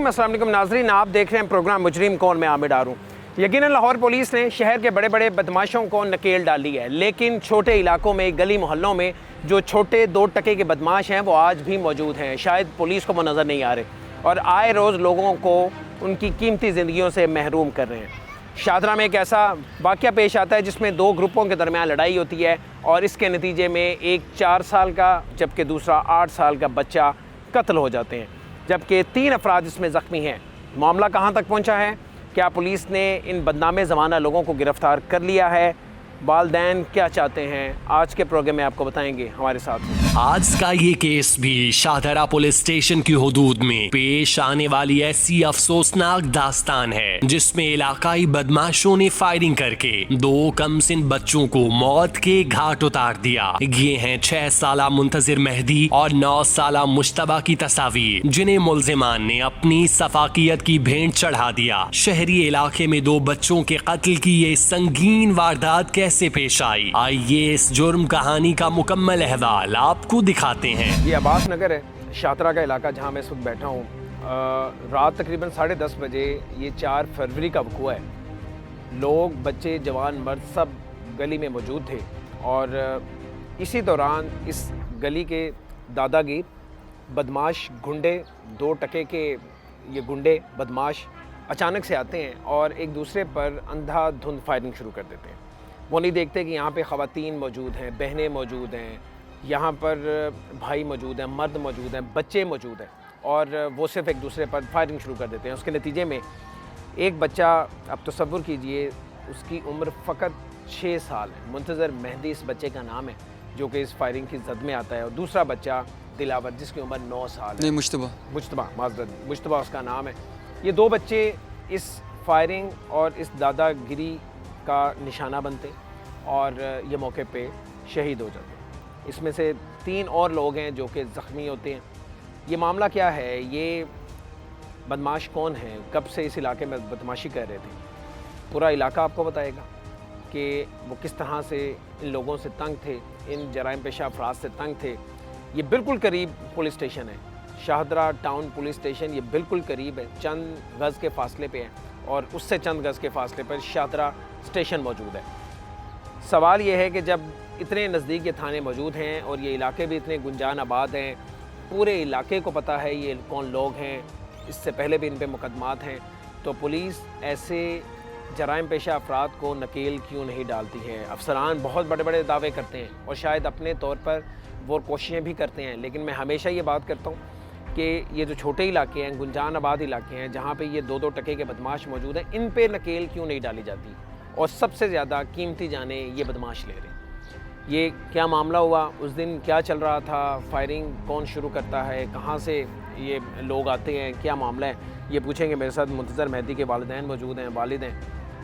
रहीम, अस्सलाम वालेकुम नाज़रीन, आप देख रहे हैं प्रोग्राम मुजरिम कौन, में आमिर डार हूँ। यकीनन लाहौर पुलिस ने शहर के बड़े बड़े बदमाशों को नकेल डाली है, लेकिन छोटे इलाकों में, गली मोहल्लों में जो छोटे 2 टके के बदमाश हैं वो आज भी मौजूद हैं। शायद पुलिस को वो नज़र नहीं आ रहे और आए रोज़ लोगों को उनकी कीमती ज़िंदगियों से महरूम कर रहे हैं। शाहदरा में एक ऐसा वाक़या पेश आता है जिसमें 2 ग्रुपों के दरमियान लड़ाई होती है और इसके नतीजे में एक 4 साल का जबकि दूसरा 8 साल का बच्चा कत्ल हो जाते हैं, जबकि 3 अफराद इसमें ज़ख्मी हैं। मामला कहाँ तक पहुँचा है? क्या पुलिस ने इन बदनामे ज़माना लोगों को गिरफ़्तार कर लिया है? वालिदैन क्या चाहते हैं? आज के प्रोग्राम में आपको बताएंगे, हमारे साथ। आज का ये केस भी शाहदरा पुलिस स्टेशन की हुदूद में पेश आने वाली ऐसी अफसोसनाक दास्तान है जिसमें इलाकाई बदमाशों ने फायरिंग करके 2 कमसिन बच्चों को मौत के घाट उतार दिया। ये हैं 6 साला मुंतजिर मेहदी और 9 साला मुश्तबा की तस्वीर, जिन्हें मुल्जिमान ने अपनी सफाकियत की भेंट चढ़ा दिया। शहरी इलाके में 2 बच्चों के कत्ल की ये संगीन वारदात कैसे पेश आई, आइए इस जुर्म कहानी का मुकम्मल अहवाल आपको दिखाते हैं। ये अब्बास नगर है, शाहदरा का इलाका, जहाँ मैं इस वक्त बैठा हूँ। रात तकरीबन 10:30 बजे ये 4 फरवरी का वक़्आ है। लोग, बच्चे, जवान, मर्द सब गली में मौजूद थे और इसी दौरान इस गली के दादागीर बदमाश गुंडे, 2 टके के ये गुंडे बदमाश अचानक से आते हैं और एक दूसरे पर अंधाधुंध फायरिंग शुरू कर देते हैं। वो नहीं देखते कि यहाँ पे ख़वातीन मौजूद हैं, बहनें मौजूद हैं, यहाँ पर भाई मौजूद हैं, मर्द मौजूद हैं, बच्चे मौजूद हैं और वो सिर्फ एक दूसरे पर फायरिंग शुरू कर देते हैं। उसके नतीजे में एक बच्चा, आप तसव्वुर कीजिए, उसकी उम्र फ़कत 6 साल है। मुंतज़र मेहदी इस बच्चे का नाम है जो कि इस फायरिंग की जद में आता है, और दूसरा बच्चा दिलावर जिसकी उम्र 9 साल है। मुश्तबा उसका नाम है। ये 2 बच्चे इस फायरिंग और इस दादागिरी का निशाना बनते और ये मौके पे शहीद हो जाते हैं। इसमें से 3 और लोग हैं जो कि ज़ख्मी होते हैं। ये मामला क्या है? ये बदमाश कौन है? कब से इस इलाके में बदमाशी कर रहे थे? पूरा इलाका आपको बताएगा कि वो किस तरह से इन लोगों से तंग थे, इन जराइम पेशा अफराद से तंग थे। ये बिल्कुल करीब पुलिस स्टेशन है, शाहदरा टाउन पुलिस स्टेशन, ये बिल्कुल करीब है, चंद गज़ के फासले पे है और उससे चंद गज़ के फासले पर शाहदरा स्टेशन मौजूद है। सवाल ये है कि जब इतने नज़दीक ये थाने मौजूद हैं और ये इलाके भी इतने गुंजान आबाद हैं, पूरे इलाके को पता है ये कौन लोग हैं, इससे पहले भी इन पे मुकदमात हैं, तो पुलिस ऐसे जराइम पेशा अफराद को नकेल क्यों नहीं डालती है? अफसरान बहुत बड़े बड़े दावे करते हैं और शायद अपने तौर पर वो कोशिशें भी करते हैं, लेकिन मैं हमेशा ये बात करता हूँ कि ये जो छोटे इलाके हैं, गुंजान आबाद इलाके हैं, जहाँ पे ये 2-2 टके के बदमाश मौजूद हैं, इन पे नकेल क्यों नहीं डाली जाती? और सबसे ज़्यादा कीमती जाने ये बदमाश ले रहे हैं। ये क्या मामला हुआ उस दिन? क्या चल रहा था? फायरिंग कौन शुरू करता है? कहाँ से ये लोग आते हैं? क्या मामला है? ये पूछेंगे। मेरे साथ मुंतज़र मेहदी के वालिदैन मौजूद हैं, वालिद हैं,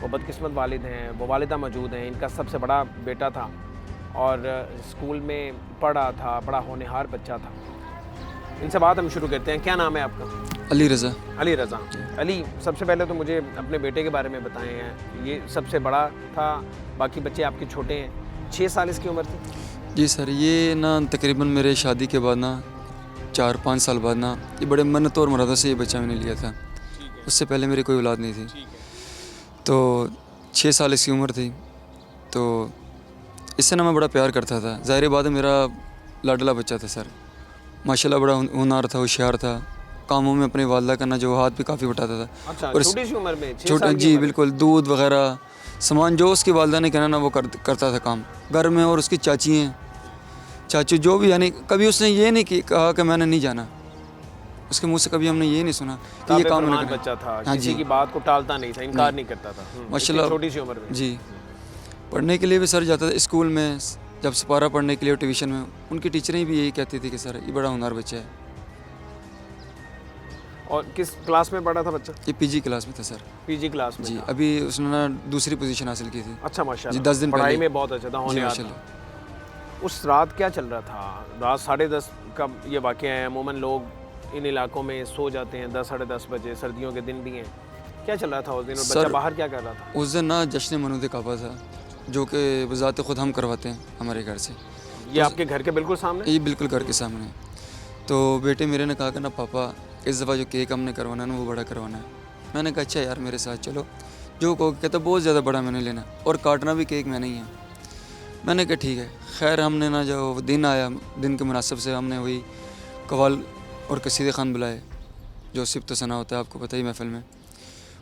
वो बदकिस्मत वालिद हैं, वो वालिदा मौजूद हैं। इनका सबसे बड़ा बेटा था और स्कूल में पढ़ रहा था, बड़ा होनहार बच्चा था। इनसे बात हम शुरू करते हैं। क्या नाम है आपका? अली रज़ा। अली रज़ा। अली, सबसे पहले तो मुझे अपने बेटे के बारे में बताएं हैं। ये सबसे बड़ा था, बाकी बच्चे आपके छोटे हैं। 6 साल इसकी उम्र थी? जी सर, ये ना तकरीबन मेरे शादी के बाद ना 4-5 साल बाद ना ये बड़े मन्नत और मुरादों से ये बच्चा मैंने लिया था। उससे पहले मेरी कोई औलाद नहीं थी। तो 6 साल इसकी उम्र थी, तो इससे ना मैं बड़ा प्यार करता था। ज़ाहिर बात है, मेरा लाडला बच्चा था सर। माशाल्लाह बड़ा होनहार था, होशियार था, कामों में अपनी वालदा का ना जो हाथ भी काफ़ी बटाता था। अच्छा, और छोटी सी उम्र में? छोटा, जी बिल्कुल। दूध वगैरह सामान जो उसकी वालदा ने कहना ना वो करता था काम घर में। और उसकी चाची हैं, चाचू जो भी, यानी कभी उसने ये नहीं कहा कि मैंने नहीं जाना। उसके मुँह से कभी हमने ये नहीं सुना कि ये काम मैंने बच्चा था, हाँ किसी की बात को टालता नहीं था, इनकार नहीं करता था। माशाल्लाह छोटी सी उम्र में। जी। पढ़ने के लिए भी सर जाता था स्कूल में, जब सपारा पढ़ने के लिए ट्यूशन में, उनकी टीचरें भी यही कहती थी कि सर ये बड़ा होनहार बच्चा है। और किस क्लास में पढ़ा था बच्चा? ये पीजी क्लास में था सर। पीजी क्लास में जी। था। अभी उसने ना दूसरी पोजीशन हासिल की थी। अच्छा, माशाल्लाह। जी, 10 दिन पढ़ाई पहले। में बहुत अच्छा था, होनहार था। उस रात क्या चल रहा था? रात 10:30 का ये वाक़या है। अमूमन लोग इन इलाकों में सो जाते हैं 10 साढ़े 10 बजे, सर्दियों के दिन भी हैं। क्या चल रहा था उस दिन और बच्चा बाहर क्या कर रहा था? उस दिन ना जश्न मनुद काबा था, जो कि बज़ात खुद हम करवाते हैं हमारे घर से। ये आपके घर के बिल्कुल सामने? ये बिल्कुल घर के सामने। तो बेटे मेरे ने कहा कि ना पापा इस दफ़ा जो केक हमने करवाना है ना वो बड़ा करवाना है। मैंने कहा अच्छा यार मेरे साथ चलो, जो को कहता बहुत ज़्यादा बड़ा मैंने लेना और काटना भी केक मैंने ही है। मैंने कहा ठीक है। खैर हमने ना जो दिन आया, दिन के मुनासिब से हमने वही कवाल और कसीदे खान बुलाए, जो सिफ्त सना होता है आपको पता ही महफिल में,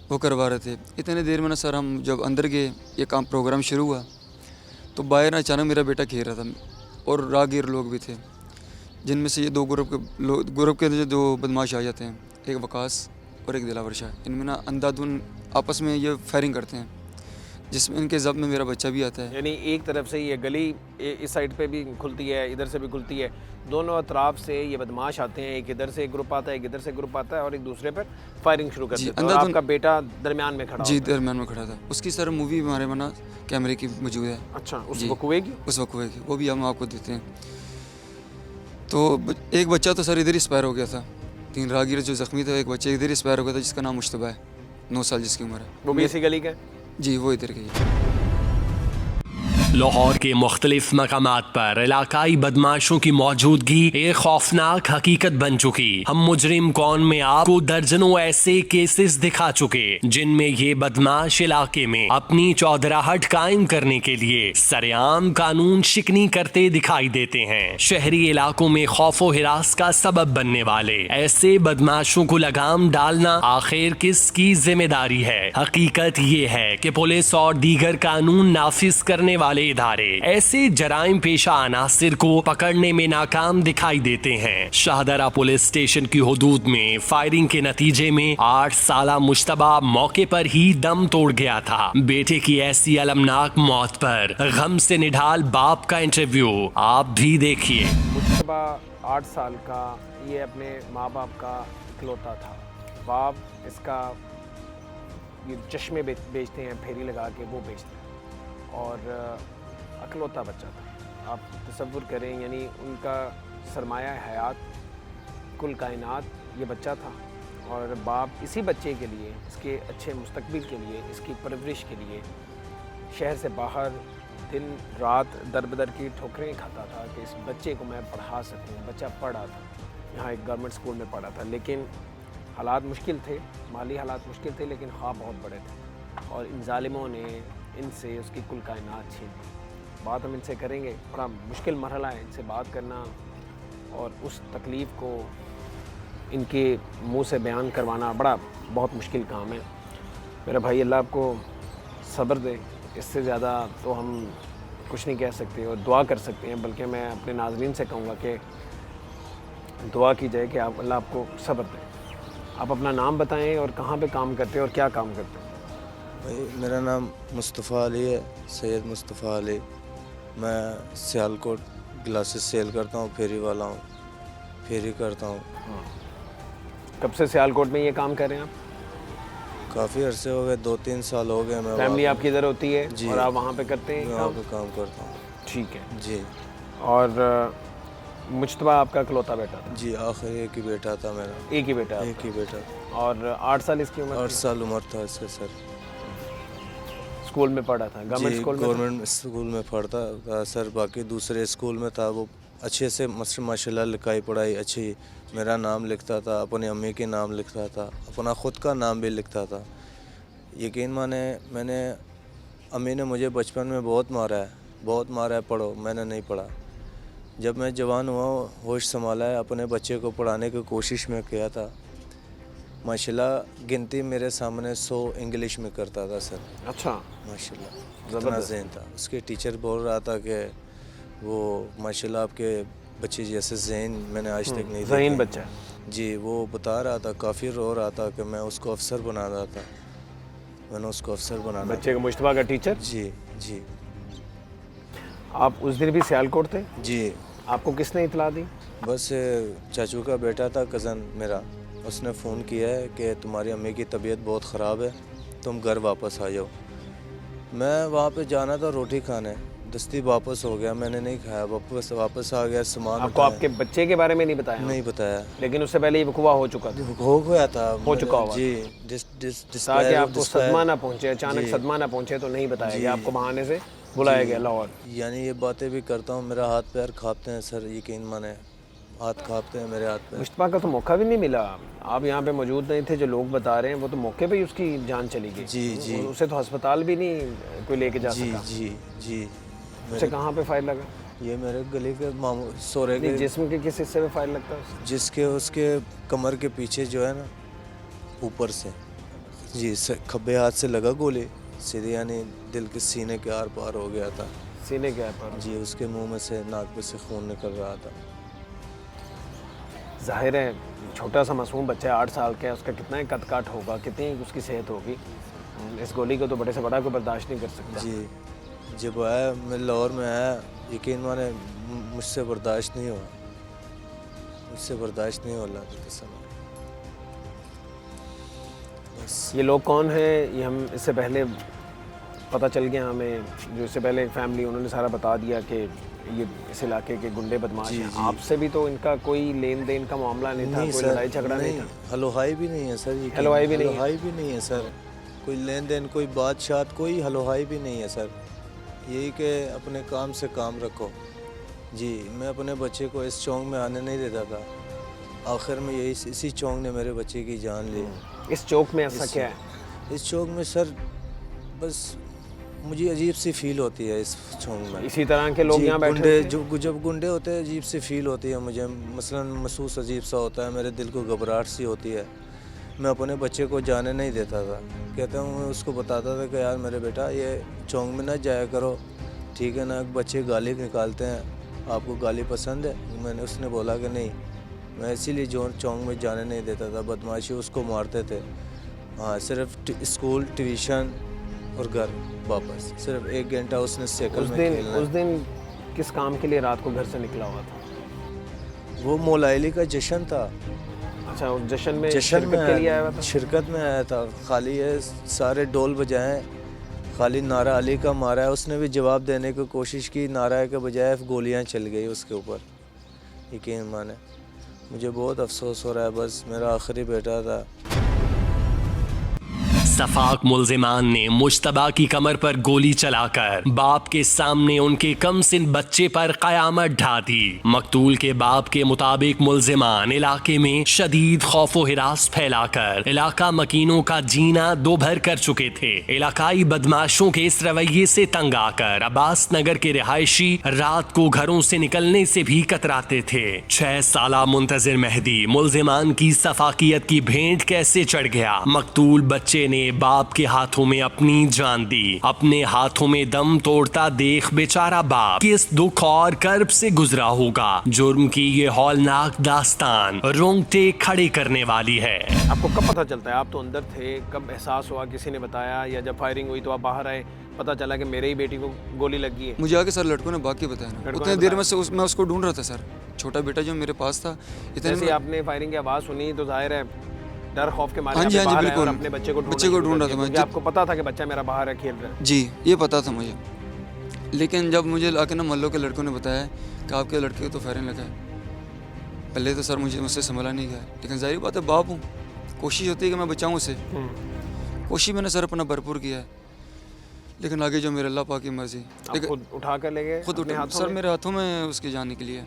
वो करवा रहे थे। इतने देर में ना सर हम जब अंदर गए, ये काम प्रोग्राम शुरू हुआ तो बाहर अचानक मेरा बेटा खेल रहा था और राहगीर लोग भी थे, जिनमें से ये दो ग्रुप के जो दो बदमाश आ जाते हैं, एक वकास और एक दिलावर शाह। इनमें ना अंधाधुन आपस में ये फायरिंग करते हैं, जिसमें इनके जब में मेरा बच्चा भी आता है। यानी एक तरफ से ये गली इस साइड पे भी खुलती है, इधर से भी खुलती है, दोनों अतराफ से ये बदमाश आते हैं, एक इधर से एक ग्रुप आता है, एक इधर से ग्रुप आता है और एक दूसरे पर फायरिंग शुरू कर देते हैं। और आपका बेटा दरमियान में खड़ा जी होता है। दरम्यान में खड़ा था। उसकी सर मूवी हमारे में ना कैमरे की मौजूद है। अच्छा, उस जी। वकुए की? उस वकुए की, वो भी हम आपको देते हैं। तो एक बच्चा तो सर इधर ही एक्सपायर हो गया था, 3 राहगीर जो ज़ख्मी थे, एक बच्चे इधर ही एक्सपायर हो गया था जिसका नाम मुश्तबा है, 9 साल जिसकी उम्र है। वो भी इसी गली का है? जी वो इधर गई। लाहौर के मुख्तलिफ मकामात पर इलाकाई बदमाशों की मौजूदगी एक खौफनाक हकीकत बन चुकी। हम मुजरिम कौन में आपको दर्जनों ऐसे केसेस दिखा चुके जिनमें ये बदमाश इलाके में अपनी चौधराहट कायम करने के लिए सरेआम कानून शिकनी करते दिखाई देते हैं। शहरी इलाकों में खौफो हिरास का सबब बनने वाले ऐसे बदमाशों को लगाम डालना आखिर किसकी जिम्मेदारी है? हकीकत ये है कि पुलिस और दीगर कानून नाफिज करने वाले इदारे ऐसे जराइम पेशा अनासिर को पकड़ने में नाकाम दिखाई देते हैं। शाहदरा पुलिस स्टेशन की हुदूद में फायरिंग के नतीजे में 8 साला मुश्तबा मौके पर ही दम तोड़ गया था। बेटे की ऐसी अलमनाक मौत पर गम से निढाल बाप का इंटरव्यू आप भी देखिए। मुश्तबा 8 साल का, ये अपने माँ बाप का इकलौता था। बाप इसका ये चश्मे बेचते हैं, फेरी लगा के वो बेचते हैं, और अकलौता बच्चा था। आप तसव्वुर करें, यानी उनका सरमाया हयात, कुल कायनात ये बच्चा था, और बाप इसी बच्चे के लिए, इसके अच्छे मुस्तकबिल के लिए, इसकी परवरिश के लिए शहर से बाहर दिन रात दर बदर की ठोकरें खाता था कि इस बच्चे को मैं पढ़ा सकूं। बच्चा पढ़ा था, यहाँ एक गवर्नमेंट स्कूल में पढ़ा था, लेकिन हालात मुश्किल थे, माली हालात मुश्किल थे, लेकिन ख्वाब बहुत बड़े थे, और इन जालिमों ने इनसे उसकी कुल कायनात छीन ली। बात हम इनसे करेंगे, बड़ा मुश्किल मरहला है इनसे बात करना, और उस तकलीफ़ को इनके मुंह से बयान करवाना बहुत मुश्किल काम है। मेरा भाई, अल्लाह आपको सब्र दे, इससे ज़्यादा तो हम कुछ नहीं कह सकते और दुआ कर सकते हैं, बल्कि मैं अपने नाज़रीन से कहूँगा कि दुआ की जाए कि आप अल्लाह आपको सब्र दे। आप अपना नाम बताएं और कहाँ पे काम करते हैं और क्या काम करते हैं? भाई मेरा नाम मुस्तफ़ा अली है, सैयद मुस्तफ़ा अली। मैं सियालकोट ग्लासेस सेल करता हूँ, फेरी वाला हूँ, फेरी करता हूँ। कब से सियालकोट में ये काम कर रहे हैं आप? काफ़ी अरसे हो गए, 2-3 साल हो गए। मैं फैमिली आपकी इधर होती है जी, और आप वहाँ पे करते हैं वहाँ काम? पे काम करता हूँ। ठीक है। जी और मुश्तबा आपका इकलौता बेटा था? जी, आखिर एक ही बेटा था मेरा। एक ही बेटा? एक ही बेटा। और 8 साल इसकी उम्र? 8 साल उम्र था इसका सर। स्कूल में पढ़ा था? गवर्नमेंट स्कूल में? गवर्नमेंट स्कूल में पढ़ता था सर। बाकी दूसरे स्कूल में था, वो अच्छे से माशाल्लाह लिखाई पढ़ाई अच्छी, मेरा नाम लिखता था, अपनी अम्मी के नाम लिखता था, अपना ख़ुद का नाम भी लिखता था। यकीन माने, मैंने अम्मी ने मुझे बचपन में बहुत मारा है, पढ़ो, मैंने नहीं पढ़ा। जब मैं जवान हुआ, होश संभाला है, अपने बच्चे को पढ़ाने की कोशिश में किया था। माशाल्लाह गिनती मेरे सामने 100 इंग्लिश में करता था सर। अच्छा, माशाल्लाह इतना ज़हन था। उसके टीचर बोल रहा था कि वो माशाल्लाह आपके बच्चे जैसे ज़हन मैंने आज तक नहीं देखा। ज़हीन बच्चा? जी, वो बता रहा था, काफ़ी रो रहा था कि मैं उसको अफसर बना रहा था, मैंने उसको अफसर बनाना। बच्चे का मुश्तबा का टीचर? जी जी। आप उस दिन भी सियालकोट थे? जी। आपको किसने इतला दी? बस चाचू का बेटा था, कज़न मेरा, उसने फ़ोन किया है कि तुम्हारी अम्मी की तबीयत बहुत ख़राब है, तुम घर वापस आ जाओ। मैं वहाँ पे जाना था रोटी खाने, दस्ती वापस हो गया, मैंने नहीं खाया, वापस आ गया। सामान आपको आपके बच्चे के बारे में नहीं बताया? नहीं बताया, लेकिन उससे पहले ये वक़ुआ हो चुका था? हो गया था, हो चुका हुआ जी। ताकि आपको सदमा ना पहुँचे, अचानक सदमा ना पहुँचे, तो नहीं बताया गया आपको, बहाने से बुलाया गया लाहौर। यानी ये बातें भी करता हूँ, मेरा हाथ पैर कांपते हैं सर, यकीन माने, हाथ कांपते हैं मेरे हाथ पे। मुश्तबा का तो मौका भी नहीं मिला, आप यहाँ पे मौजूद नहीं थे, जो लोग बता रहे हैं वो तो मौके पे ही उसकी जान चली गई। जी जी उसे तो अस्पताल भी नहीं कोई लेके जा जी सका। जी जी। उसे कहाँ पे फायर लगा? ये मेरे गले के मामू सोरे नहीं, के जिस्म के किस हिस्से पे फायर लगता है उसे? जिसके उसके कमर के पीछे जो है ना, ऊपर से जी खब्बे हाथ से लगा गोली सीधे, यानी दिल के सीने के आर पार हो गया था सीने के पर। जी। उसके मुंह में से नाक में से खून निकल रहा था। जाहिर है छोटा सा मासूम बच्चा है, 8 साल का है, उसका कितना ही कद-काट होगा, कितनी उसकी सेहत होगी, इस गोली को तो बड़े से बड़ा कोई बर्दाश्त नहीं कर सकता। जी जब आया मैं लाहौर में आया, यकीन माने मुझसे बर्दाश्त नहीं हुआ, मुझसे बर्दाश्त नहीं हो रहा था कसम। बस ये लोग कौन है ये हम इससे पहले पता चल गया हमें, जो इससे पहले फैमिली उन्होंने सारा बता दिया कि ये इस इलाके के गुंडे बदमाश जी, हैं। जी। आपसे भी तो इनका कोई लेन देन का मामला नहीं था, कोई सर, लड़ाई झगड़ा नहीं था? हलवाई भी नहीं है सर। हलवाई भी नहीं है? हलवाई भी नहीं है सर, कोई लेन देन, कोई बात शात, कोई हलवाई भी नहीं है सर। यही कि अपने काम से काम रखो जी। मैं अपने बच्चे को इस चौक में आने नहीं देता था, आखिर में यही इसी चौक ने मेरे बच्चे की जान ली। इस चौक में ऐसा क्या है? इस चौक में सर बस मुझे अजीब सी फील होती है इस चौक में। इसी तरह के लोग जी, यहाँ बैठे गुंडे होते हैं? जब गुंडे होते हैं अजीब सी फील होती है मुझे, मसलन महसूस अजीब सा होता है, मेरे दिल को घबराहट सी होती है। मैं अपने बच्चे को जाने नहीं देता था, कहता हूँ मैं उसको बताता था कि यार मेरे बेटा ये चौक में ना जाया करो, ठीक है ना। बच्चे गाली निकालते हैं, आपको गाली पसंद है? मैंने उसने बोला कि नहीं, मैं इसीलिए चौक में जाने नहीं देता था। बदमाशी उसको मारते थे, हाँ सिर्फ स्कूल ट्यूशन और घर वापस, सिर्फ 1 घंटा उसने साइकिल में खेलना। उस दिन किस काम के लिए रात को घर से निकला हुआ था? वो मौलाइली का जश्न था। अच्छा, उस जश्न में जश्न शिरकत में के लिए आया हुआ था? शिरकत में आया था। खाली है सारे डोल बजाए, खाली नारा अली का मारा है। उसने भी जवाब देने की कोशिश की, नारा के बजाय गोलियां चल गई उसके ऊपर। यकीन माने मुझे बहुत अफसोस हो रहा है, बस मेरा आखिरी बेटा था। सफाक मुल्जिमान ने मुश्तबा की कमर पर गोली चलाकर बाप के सामने उनके कमसिन बच्चे पर कयामत ढा दी। मकतूल के बाप के मुताबिक मुल्जिमान इलाके में शदीद खौफो हिरास फैलाकर इलाका मकीनों का जीना दो भर कर चुके थे। इलाकाई बदमाशों के इस रवैये से तंग आकर अब्बास नगर के रिहायशी रात को घरों से निकलने से भी कतराते थे। 6 साला मुंतजिर मेहदी मुल्जिमान की सफाकियत की भेंट कैसे चढ़ गया। मकतूल बच्चे ने बाप के हाथों में अपनी जान दी, अपने हाथों में दम तोड़ता देख बेचारा बाप किस दुख और कर्ब से गुजरा होगा। जुर्म की ये हौलनाक दास्तान रोंगटे खड़े करने वाली है। आपको कब पता चलता है? आप तो अंदर थे, कब एहसास हुआ, किसी ने बताया, या जब फायरिंग हुई तो आप बाहर आए, पता चला कि मेरे ही बेटी को गोली लगी है? मुझे आगे सर लड़कों ने बाकी बताया ना, लड़कों उतने ने देर में से मैं उसको ढूंढ रहा था सर। छोटा बेटा जो मेरे पास था, इतने जैसे में आपने फायरिंग की आवाज़ सुनी तो जाहिर है डर खौफ के मारे हाँ आप जी, हाँ जी, बाहर आए और बिल्कुल। अपने बच्चे को बच्चे को ढूंढ रहा था मैं। क्योंकि आपको पता था कि बच्चा मेरा बाहर है, खेल रहा है। जी ये पता था मुझे, लेकिन जब मुझे आके ना मल्लों के लड़कों ने बताया कि आपके लड़के को तो फायरिंग लगा है, पहले तो सर मुझसे संभला नहीं गया, लेकिन जाहिर बात है बाप हूँ, कोशिश होती है कि मैं बचाऊँ उसे। कोशिश मैंने सर अपना भरपूर किया है, लेकिन आगे जो मेरे अल्लाह पाक की मर्जी। आप खुद उठा कर ले गए? खुद अपने उठा हाथों सर, में? मेरे हाथों में उसकी जान निकली है।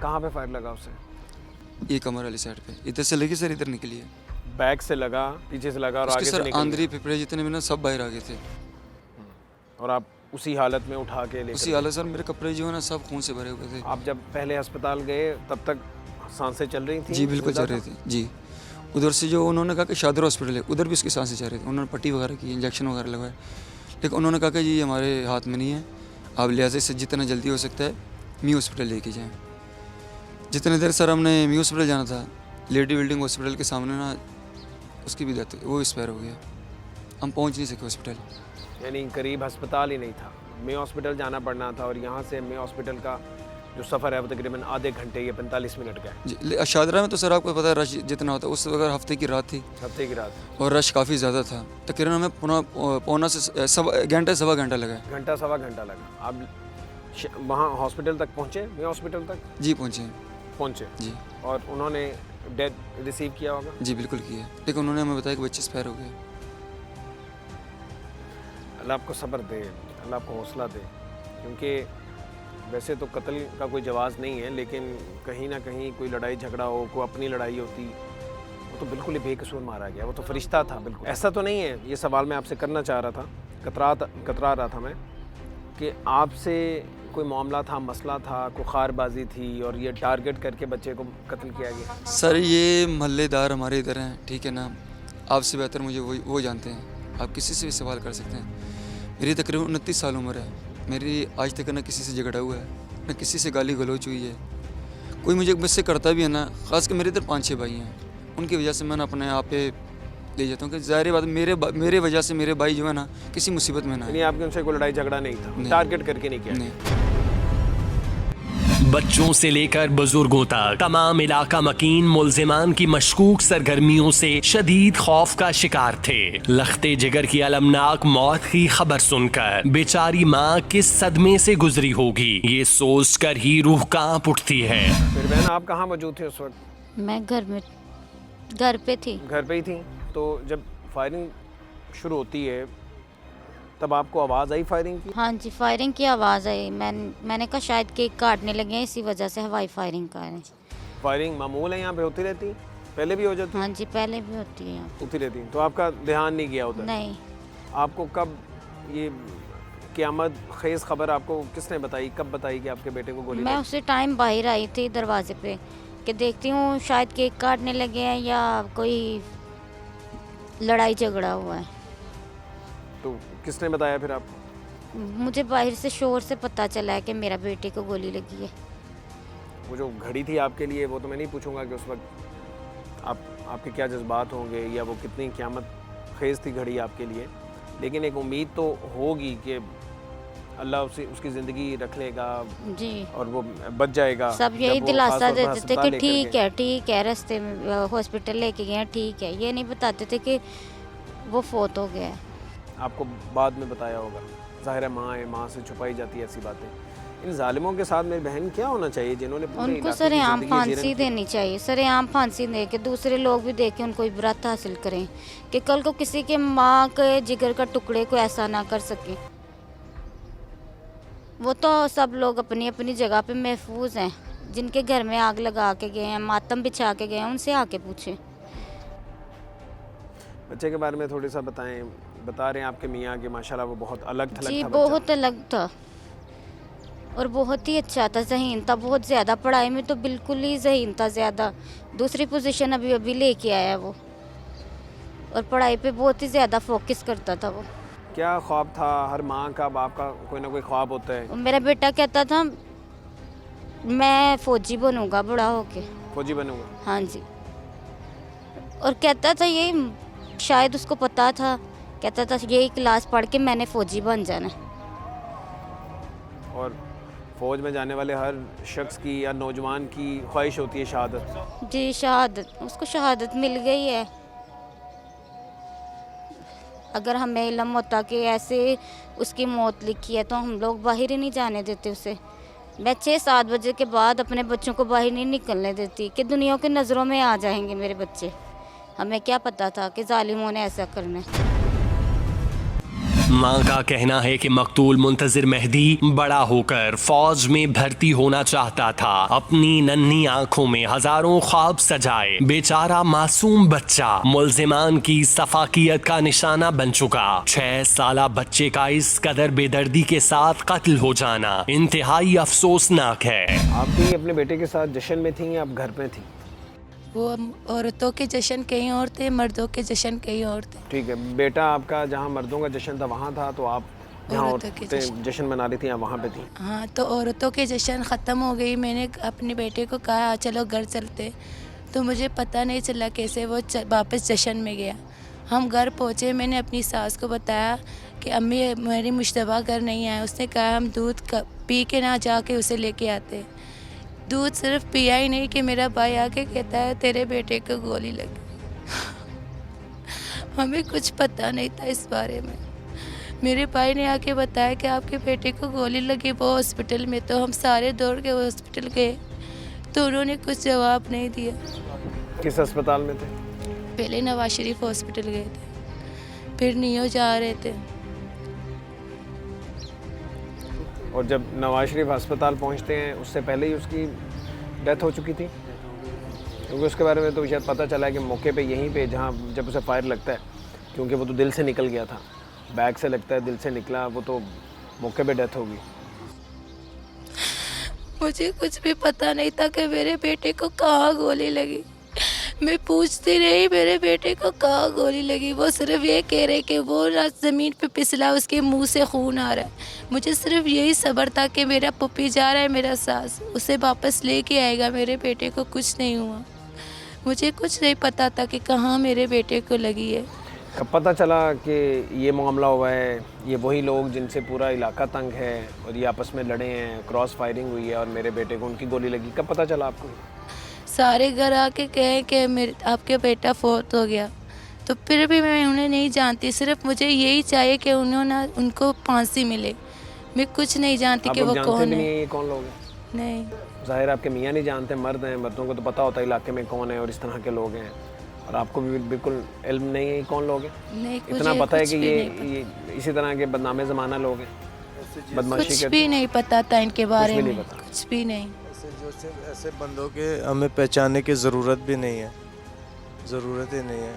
कहाँ पे फायर लगा उसे? ये कमर वाली साइड पे, इधर से लगी सर, इधर निकली है। बैक से लगा, पीछे से लगा और उसके आगे से सर निकल आंदरी फेफड़े जितने भी ना सब बाहर आ गए थे। और आप उसी हालत में उठा के ले? उसी हालत सर, मेरे कपड़े जो है ना सब खून से भरे हुए थे। आप जब पहले अस्पताल गए तब तक सांसें चल रही थी? जी बिल्कुल चल रही थी जी। उधर से जो उन्होंने कहा कि शादर हॉस्पिटल है, उधर भी उसकी सांसें चल रही थी। उन्होंने पट्टी वगैरह की, इंजेक्शन वगैरह लगाए, लेकिन उन्होंने कहा कि जी हमारे हाथ में नहीं है, आप लिहाजा से जितना जल्दी हो सकता है मी हॉस्पिटल लेके जाएँ। जितने देर सर हमने मी हॉस्पिटल जाना था, लेडी बिल्डिंग हॉस्पिटल के सामने ना उसकी भी डेथ, वो एक्सपायर हो गया, हम पहुंच नहीं सके हॉस्पिटल। यानी करीब अस्पताल ही नहीं था, मे हॉस्पिटल जाना पड़ना था, और यहाँ से मे हॉस्पिटल का जो सफ़र है वो तकरीबन आधे घंटे या 45 मिनट का है। जी शादरा में तो सर आपको पता है रश जितना होता है, उस वक्त हफ्ते की रात थी, हफ्ते की रात, और रश काफ़ी ज़्यादा था। तकरीबन हमें पौना से सवा घंटा लगा है। घंटा सवा घंटा लगा। आप वहाँ हॉस्पिटल तक पहुँचे? मे हॉस्पिटल तक जी पहुँचे जी। और उन्होंने डेथ रिसीव किया होगा? जी बिल्कुल किया, लेकिन उन्होंने हमें बताया कि बच्चे एक्सपायर हो गए। अल्लाह आपको सब्र दे, अल्लाह आपको हौसला दे, क्योंकि वैसे तो कत्ल का कोई जवाज़ नहीं है, लेकिन कहीं ना कहीं कोई लड़ाई झगड़ा हो, कोई अपनी लड़ाई होती, वो तो बिल्कुल ही बेकसूर मारा गया, वो तो फरिश्ता था बिल्कुल। ऐसा तो नहीं है, ये सवाल मैं आपसे करना चाह रहा था, कतरा रहा था मैं, कि आपसे कोई मामला था, मसला था, कोई खारबाजी थी और ये टारगेट करके बच्चे को कत्ल किया गया? सर ये मोहल्लेदार हमारे इधर हैं, ठीक है ना, आपसे बेहतर मुझे वो जानते हैं, आप किसी से भी सवाल कर सकते हैं। मेरी तकरीबन 29 साल उम्र है, मेरी आज तक ना किसी से झगड़ा हुआ है, ना किसी से गाली गलौच हुई है। कोई मुझसे करता भी है ना, ख़ास कर मेरे इधर 5-6 भाई हैं, उनकी वजह से मैं अपने आप पे ले जाता हूँ कि ज़ाहिर बात मेरे वजह से मेरे भाई जो है ना किसी मुसीबत में ना यानी आपके उनसे कोई लड़ाई झगड़ा नहीं था, नहीं। टारगेट करके नहीं किया? नहीं। बच्चों से लेकर बुजुर्गों तक तमाम इलाका मकीन मुल्जिमान की मशकूक सरगर्मियों से शदीद खौफ का शिकार थे। लख्ते जिगर की अलमनाक मौत की खबर सुनकर बेचारी माँ किस सदमे से गुजरी होगी, ये सोचकर ही रूह कांप उठती है। फिर बहन आप कहाँ मौजूद थे उस वक्त? मैं घर पे थी। घर पे ही थी। तो जब फायरिंग शुरू होती है तब आपको आवाज़ आई फायरिंग की? हाँ जी, फायरिंग की आवाज़ आई। मैंने कहा शायद केक काटने लगे हैं, इसी वजह से हवाई फायरिंग कर रहे हैं। फायरिंग मामूल है यहाँ पे, होती रहती? पहले भी हो जाती? हाँ जी, पहले भी होती है यहाँ। होती रहती। तो आपका ध्यान नहीं गया उधर? नहीं। आपको कब ये क़यामत खेज़ खबर आपको किसने बताई, कब बताई कि आपके बेटे को गोली मैं लगी? उसी टाइम बाहर आई थी दरवाजे पे कि देखती हूँ शायद केक काटने लगे हैं या कोई लड़ाई झगड़ा हुआ है। तो किसने बताया फिर आपको? मुझे बाहर से शोर से पता चला है कि मेरा बेटे को गोली लगी है। वो जो घड़ी थी आपके लिए, वो तो मैं नहीं पूछूंगा कि उस वक्त आपके क्या जज्बात होंगे या वो कितनी क़यामत खेज़ थी घड़ी आपके लिए, लेकिन एक उम्मीद तो होगी कि अल्लाह उसकी ज़िंदगी रख लेगा जी, और वो बच जाएगा। सब यही जब वो दिलासा खास तौर पर देते थे अस्पताल कि लेकर ठीक है, रास्ते में हॉस्पिटल लेके गए हैं, ठीक है। ये नहीं बताते थे कि वो फोत हो गया है। आपको बाद में बताया होगा। ज़ाहिर है माँ है, माँ से छुपाई जाती है ऐसी बातें। इन जालिमों के साथ मेरी बहन क्या होना चाहिए जिन्होंने पूरे उनको इलाके की सरेआम ज़िंदगी फांसी जीवन की? देनी चाहिए, सरेआम फांसी दे के दूसरे लोग भी देख के उनको इबरत हासिल करें कि कल को किसी के माँ के जिगर का टुकड़े को ऐसा ना कर सके। वो तो सब लोग अपनी अपनी जगह पे महफूज हैं। जिनके घर में आग लगा के गए हैं, मातम बिछा के गए हैं, उनसे आके पूछें। बच्चे के बारे में थोड़ी सा बताएं। बता रहे हैं आपके मियाँ के माशाल्लाह वो बहुत अलग थलग जी, था बच्चा। बहुत अलग था और बहुत ही अच्छा था, ज़हीन था बहुत ज़्यादा। पढ़ाई में तो बिल्कुल ही ज़हीन था ज़्यादा। दूसरी पोजीशन अभी लेके आया वो, और पढ़ाई पे बहुत ही ज़्यादा फोकस करता था वो। क्या ख्वाब था? हर माँ का बाप का कोई ना कोई ख्वाब होता है। और मेरा बेटा कहता था मैं फ़ौजी बनूंगा बड़ा होके। फौजी बनूंगा? हाँ जी। और कहता था ये, शायद उसको पता था, कहता था यही क्लास पढ़ के मैंने फ़ौजी बन जाना। और फ़ौज में जाने वाले हर शख्स की या नौजवान की ख्वाहिश होती है शहादत। जी, शहादत, उसको शहादत मिल गई है। अगर हमें इल्म होता कि ऐसे उसकी मौत लिखी है तो हम लोग बाहर ही नहीं जाने देते उसे। मैं 6-7 बजे के बाद अपने बच्चों को बाहर नहीं निकलने देती कि दुनिया की नज़रों में आ जाएंगे मेरे बच्चे। हमें क्या पता था कि जालिमों ने ऐसा करना है। माँ का कहना है कि मकतूल मुंतजिर मेहदी बड़ा होकर फौज में भर्ती होना चाहता था। अपनी नन्ही आंखों में हजारों ख्वाब सजाए बेचारा मासूम बच्चा मुल्जिमान की सफाकियत का निशाना बन चुका। 6 साला बच्चे का इस कदर बेदर्दी के साथ कत्ल हो जाना इंतहाई अफसोसनाक है। आप भी अपने बेटे के साथ जश्न में थी या आप घर पे थी? वो औरतों के जश्न कहीं और थे, मर्दों के जश्न कहीं और थे। ठीक है। बेटा आपका जहाँ मर्दों का जश्न था वहाँ था, तो आप जहाँ औरतों के औरतें जश्न मना रही थी आप वहाँ पे थी? हाँ, तो औरतों के जश्न ख़त्म हो गई। मैंने अपने बेटे को कहा चलो घर चलते, तो मुझे पता नहीं चला कैसे वो वापस जश्न में गया। हम घर पहुँचे, मैंने अपनी सास को बताया कि अम्मी मेरी मुश्तबा घर नहीं आया। उसने कहा हम दूध पी के ना जाके उसे लेके आते। दूध सिर्फ पिया ही नहीं कि मेरा भाई आके कहता है तेरे बेटे को गोली लगी। हमें कुछ पता नहीं था इस बारे में। मेरे भाई ने आके बताया कि आपके बेटे को गोली लगी वो हॉस्पिटल में। तो हम सारे दौड़ के हॉस्पिटल गए तो उन्होंने कुछ जवाब नहीं दिया। किस अस्पताल में थे? पहले नवाज शरीफ हॉस्पिटल गए थे, फिर नियो जा रहे थे। और जब नवाज शरीफ अस्पताल पहुंचते हैं उससे पहले ही उसकी डेथ हो चुकी थी, क्योंकि उसके बारे में तो शायद पता चला है कि मौके पे यहीं पे जहाँ जब उसे फायर लगता है, क्योंकि वो तो दिल से निकल गया था, बैग से लगता है, दिल से निकला, वो तो मौके पे डेथ होगी। मुझे कुछ भी पता नहीं था कि मेरे बेटे को कहाँ गोली लगी। मैं पूछती रही मेरे बेटे को कहाँ गोली लगी, वो सिर्फ ये कह रहे कि वो ज़मीन पे फिसला, उसके मुंह से खून आ रहा है। मुझे सिर्फ यही सब्र था कि मेरा पप्पी जा रहा है, मेरा सास उसे वापस लेके आएगा, मेरे बेटे को कुछ नहीं हुआ। मुझे कुछ नहीं पता था कि कहाँ मेरे बेटे को लगी है। कब पता चला कि ये मामला हुआ है? ये वही लोग जिनसे पूरा इलाका तंग है और ये आपस में लड़े हैं, क्रॉस फायरिंग हुई है और मेरे बेटे को उनकी गोली लगी, कब पता चला आपको? सारे घर आके कहे कि मेरे आपके बेटा फौत हो गया, तो फिर भी मैं उन्हें नहीं जानती, सिर्फ मुझे यही चाहिए कि उन्होंने उनको फांसी मिले। मैं कुछ नहीं जानती आप कि लोग वो जानते कौन भी नहीं है। है ये कौन लोग हैं? नहीं, ज़ाहिर आपके मियाँ नहीं जानते, मर्द हैं, मर्दों को तो पता होता है इलाके में कौन है और इस तरह के लोग हैं, और आपको भी बिल्कुल इल्म नहीं है ये कौन लोग हैं? नहीं, इतना मुझे पता है कुछ कि भी ये, नहीं पता। ये इसी तरह के बदनामे ज़माना लोग हैं, बदमाशी कुछ करते भी नहीं पता था इनके बारे भी में, नहीं पता। कुछ भी नहीं। ऐसे बंदों के हमें पहचानने की ज़रूरत भी नहीं है, ज़रूरत ही नहीं है।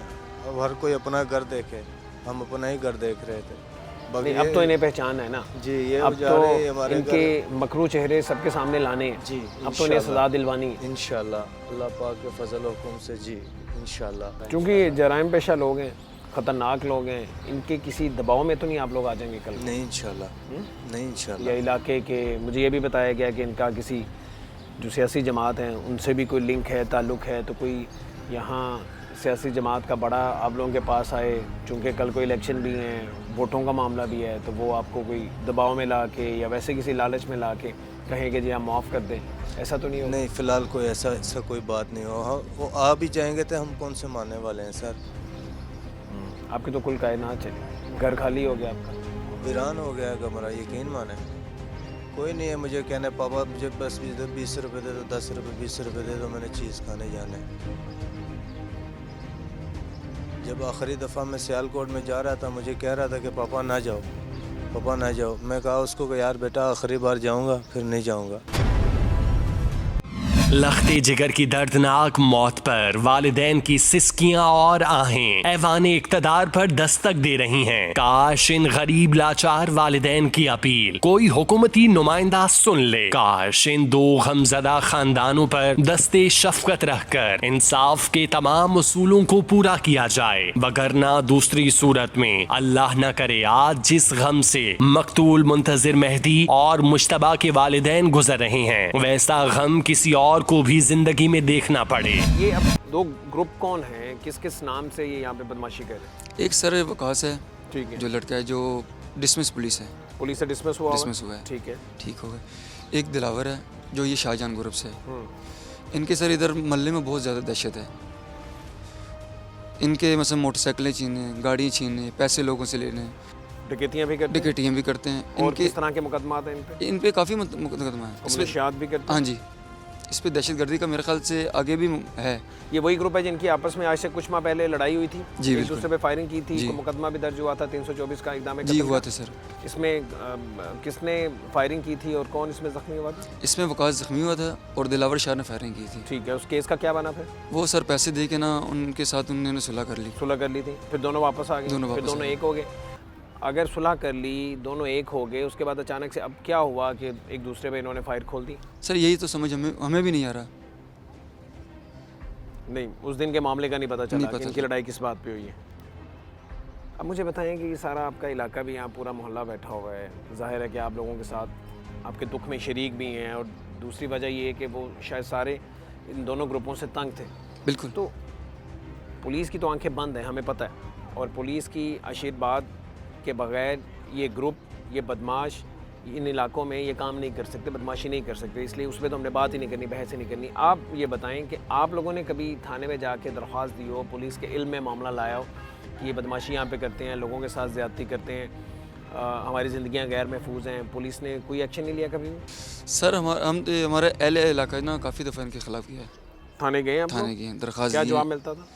अब हर कोई अपना घर देखे, हम अपना ही घर देख रहे थे। नहीं, अब तो इन्हें पहचान है ना जी, ये अब जा रहे हैं तो हमारे इनके मकरू चेहरे सबके सामने लाने हैं जी, अब तो इन्हें सज़ा दिलवानी है, इंशाल्लाह अल्लाह पाक के फजल हुक्म से जी, इंशाल्लाह। क्योंकि जराइम पेशा लोग हैं, ख़तरनाक लोग हैं, इनके किसी दबाव में तो नहीं आप लोग आ जाएंगे कल? नहीं इंशाल्लाह, नहीं या इंशाल्लाह। इलाके के, मुझे ये भी बताया गया कि इनका किसी जो सियासी जमात हैं उनसे भी कोई लिंक है, ताल्लुक़ है, तो कोई यहाँ सियासी जमात का बड़ा आप लोगों के पास आए, चूँकि कल कोई इलेक्शन भी हैं, वोटों का मामला भी है, तो वो आपको कोई दबाव में ला के या वैसे किसी लालच में ला के कहें कि जी आप माफ़ कर दें, ऐसा तो नहीं होगा? नहीं, फ़िलहाल कोई ऐसा कोई बात नहीं हो। वो आ भी जाएंगे तो हम कौन से मानने वाले हैं सर? आपकी तो कुल कायनात चली, घर खाली हो गया आपका। वीरान हो गया कमरा, यकीन माने। कोई नहीं है मुझे कहने पापा मुझे बस 20 रुपये दे दो, 10 रुपये 20 रुपये दे दो, मैंने चीज़ खाने जाने। जब आखिरी दफ़ा मैं सियालकोट में जा रहा था, मुझे कह रहा था कि पापा ना जाओ, पापा ना जाओ। मैं कहा उसको कि यार बेटा आखिरी बार जाऊंगा, फिर नहीं जाऊंगा। लखते जिगर की दर्दनाक मौत पर वालिदैन की सिसकियां और आहें ऐवाने इक्तदार पर दस्तक दे रही हैं। काश इन गरीब लाचार वालिदैन की अपील कोई हुकूमती नुमाइंदा सुन ले। काश इन दो गमज़दा खानदानों पर दस्ते शफकत रखकर इंसाफ के तमाम उसूलों को पूरा किया जाए, वगरना दूसरी सूरत में अल्लाह न करे आज जिस गम से मकतूल मुंतजिर मेहदी और मुश्तबा के वालिदैन गुजर रहे हैं, वैसा गम किसी और को भी जिंदगी में देखना पड़े। ये अब दो ग्रुप कौन हैं, किस किस नाम से ये यहाँ पे बदमाशी कर रहे हैं? एक सर वकास है, ठीक है, जो लड़का है जो डिसमिस पुलिस है, पुलिस से डिसमिस हुआ डिसमिस हुआ है, ठीक है। ठीक हो गए। एक दिलावर है जो ये शाहजहान ग्रुप से है। हम्म, इनके सर इधर मोहल्ले में बहुत ज़्यादा दहशत है। इनके मतलब मोटरसाइकिलें छीने, गाड़ी छीने, पैसे लोगों से लेने, डकैतियाँ भी करते हैं डिकेटियाँ भी करते हैं। और इनके किस तरह के मुकदमा हैं इन पे? काफ़ी मुकदमा है इसमें। मुनशियात भी करते हैं? हाँ जी, इस पे दहशतगर्दी का मेरे ख्याल से आगे भी है। ये वही ग्रुप है जिनकी आपस में आज से कुछ माह पहले लड़ाई हुई थी, जी, एक बिल्कुल। दूसरे पे फायरिंग की थी, जी। कोई मुकदमा भी दर्ज हुआ था 324 का इक़दाम जी हुआ था सर। इसमें किसने फायरिंग की थी और कौन इसमें जख्मी हुआ था? इसमें वकास जख्मी हुआ था और दिलावर शाह ने फायरिंग की थी। ठीक है, उस केस का क्या बना फिर? वो सर पैसे दे के ना उनके साथ उन्होंने सुलह कर ली। सुलह कर ली थी, फिर दोनों वापस आ गए, दोनों फिर वापस दोनों आ गए। एक हो गए। अगर सुलह कर ली, दोनों एक हो गए, उसके बाद अचानक से अब क्या हुआ कि एक दूसरे पे इन्होंने फायर खोल दी? सर यही तो समझ हमें भी नहीं आ रहा। नहीं, उस दिन के मामले का नहीं पता चला नहीं कि पता इनकी चला। लड़ाई किस बात पे हुई है। अब मुझे बताएं कि ये सारा आपका इलाका भी यहाँ पूरा मोहल्ला बैठा हुआ है, जाहिर है कि आप लोगों के साथ आपके दुख में शरीक भी हैं, और दूसरी वजह ये है कि वो शायद सारे इन दोनों ग्रुपों से तंग थे। बिल्कुल। तो पुलिस की तो आंखें बंद हैं, हमें पता है, और पुलिस की आशीर्वाद के बगैर ये ग्रुप, ये बदमाश इन इलाकों में ये काम नहीं कर सकते, बदमाशी नहीं कर सकते, इसलिए उस पर तो हमने बात ही नहीं करनी, बहस ही नहीं करनी। आप ये बताएं कि आप लोगों ने कभी थाने में जाके दरख्वास्त दी हो, पुलिस के इल्म में मामला लाया हो कि ये बदमाशी यहाँ पे करते हैं, लोगों के साथ ज़्यादती करते हैं, हमारी ज़िंदगियाँ गैर महफूज हैं, पुलिस ने कोई एक्शन नहीं लिया कभी? सर हमारा एल इलाका ना काफ़ी दफ़ा इनके खिलाफ किया है। थाने गए आप लोग? थाने गए, दरख्वास्त क्या दी जवाब है। मिलता था?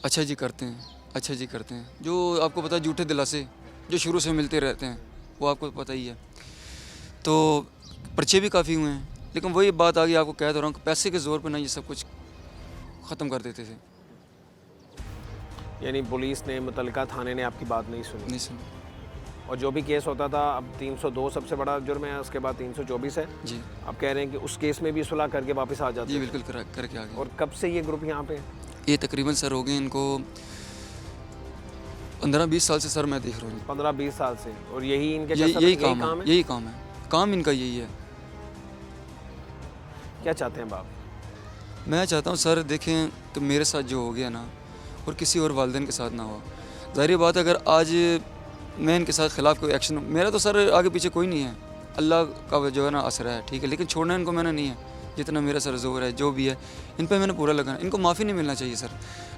अच्छा जी करते हैं, अच्छा जी करते हैं। जो आपको पता है झूठे दिलासे जो शुरू से मिलते रहते हैं, वो आपको पता ही है। तो पर्चे भी काफ़ी हुए हैं, लेकिन वही बात आ गई, आपको कह तो रहा हूँ कि पैसे के ज़ोर पर ना ये सब कुछ ख़त्म कर देते थे। यानी पुलिस ने, मुतलका थाने ने आपकी बात नहीं सुनी? नहीं सुन। और जो भी केस होता था, अब 302 सबसे बड़ा जुर्म है, उसके बाद 324 है। जी आप कह रहे हैं कि उस केस में भी सुलह करके वापस आ जाते जी हैं। बिल्कुल करके आ गए। और कब से ये ग्रुप यहाँ पे है? ये तकरीबन सर हो गए इनको 15-20 साल से सर मैं देख रहा हूँ। 15-20 साल से। और यही इनके यही कसब है, यही काम है, यही काम है, काम इनका यही है। क्या चाहते हैं बाप? मैं चाहता हूँ सर देखें कि मेरे साथ जो हो गया ना, और किसी और वालिदैन के साथ ना हो। ज़ाहिर बात है, अगर आज मैं इनके साथ ख़िलाफ़ कोई एक्शन, मेरा तो सर आगे पीछे कोई नहीं है, अल्लाह का जो है ना असरा है, ठीक है, लेकिन छोड़ना इनको मैंने नहीं है। जितना मेरा सर जोर है, जो भी है, इन पर मैंने पूरा लगाना। इनको माफ़ी नहीं मिलना चाहिए सर।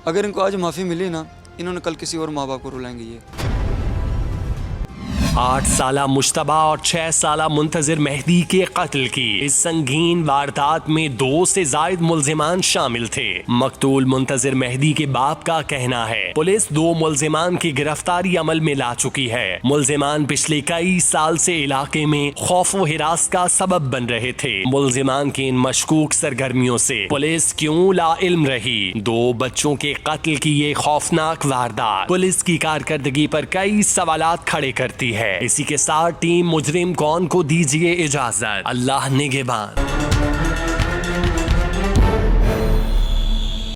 अगर इनको आज माफ़ी मिली ना, इन्होंने कल किसी और माँ बाप को रुलाएंगे ये। 8 साला मुश्तबा और 6 साला मुंतजिर मेहदी के कत्ल की इस संगीन वारदात में 2 से जायद मुल्जिमान शामिल थे। मकतूल मुंतजिर मेहदी के बाप का कहना है पुलिस 2 मुल्जिमान की गिरफ्तारी अमल में ला चुकी है। मुल्जिमान पिछले कई साल से इलाके में खौफ व हिरास का सबब बन रहे थे। मुल्जिमान की इन मशकूक सरगर्मियों से पुलिस क्यों लाइल्म रही? 2 बच्चों के कत्ल की ये खौफनाक वारदात पुलिस की कारकर्दगी पर कई सवालात खड़े करती है। इसी के साथ टीम मुजरिम कौन को दीजिए इजाजत। अल्लाह निगहबान।